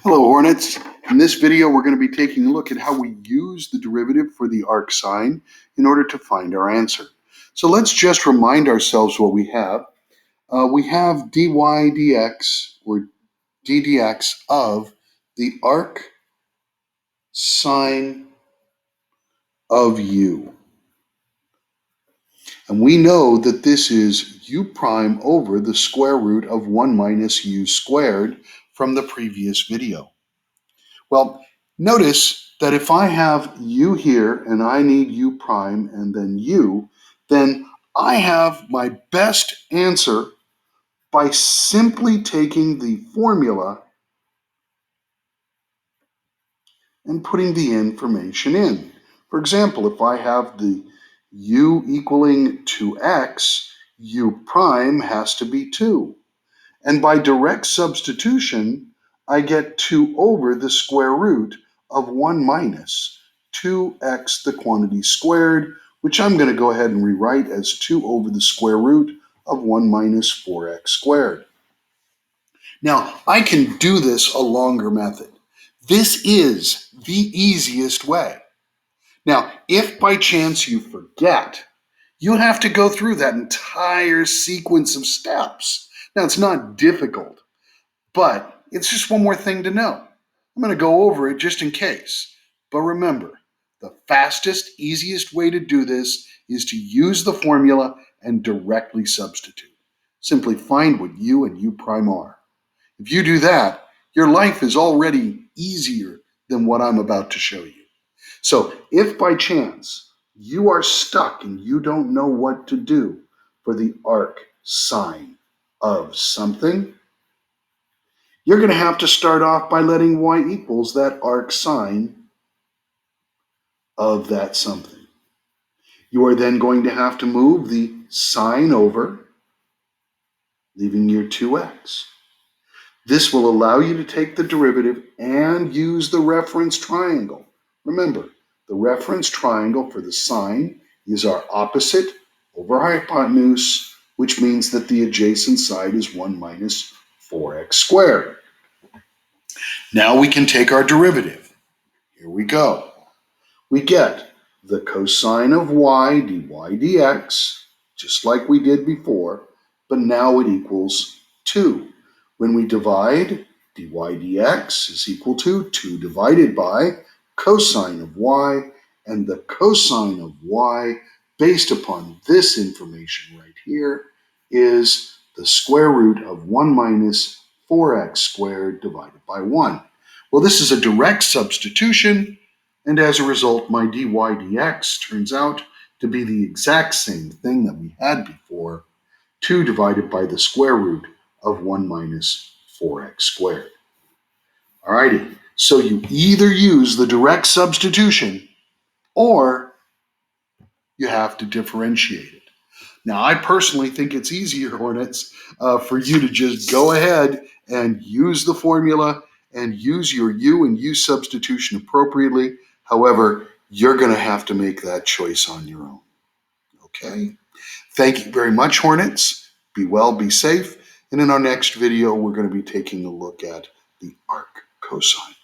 Hello, Hornets. In this video, we're going to be taking a look at how we use the derivative for the arcsin in order to find our answer. So let's just remind ourselves what we have. We have dy dx, or d dx, of the arcsin of u. And we know that this is u prime over the square root of 1 minus u squared from the previous video. Well, notice that if I have u here and I need u prime and then u, then I have my best answer by simply taking the formula and putting the information in. For example, if I have the u equaling 2x, u prime has to be 2. And by direct substitution, I get 2 over the square root of 1 minus 2x, the quantity squared, which I'm going to go ahead and rewrite as 2 over the square root of 1 minus 4x squared. Now, I can do this a longer method. This is the easiest way. Now, if by chance you forget, you have to go through that entire sequence of steps. Now, it's not difficult, but it's just one more thing to know. I'm going to go over it just in case. But remember, the fastest, easiest way to do this is to use the formula and directly substitute. Simply find what u and u prime are. If you do that, your life is already easier than what I'm about to show you. So if by chance you are stuck and you don't know what to do for the arcsin of something, you're going to have to start off by letting y equals that arcsin of that something. You are then going to have to move the sign over, leaving your 2x. This will allow you to take the derivative and use the reference triangle. Remember, the reference triangle for the sign is our opposite over hypotenuse, which means that the adjacent side is 1 minus 4x squared. Now we can take our derivative. Here we go. We get the cosine of y dy dx, just like we did before, but now it equals 2. When we divide, dy dx is equal to 2 divided by cosine of y, and the cosine of y, based upon this information right here, is the square root of 1 minus 4x squared divided by 1. Well, this is a direct substitution, and as a result, my dy dx turns out to be the exact same thing that we had before, 2 divided by the square root of 1 minus 4x squared. Alrighty, so you either use the direct substitution or you have to differentiate it. Now, I personally think it's easier, Hornets, for you to just go ahead and use the formula and use your u and u substitution appropriately. However, you're going to have to make that choice on your own. Okay? Thank you very much, Hornets. Be well, be safe. And in our next video, we're going to be taking a look at the arc cosine.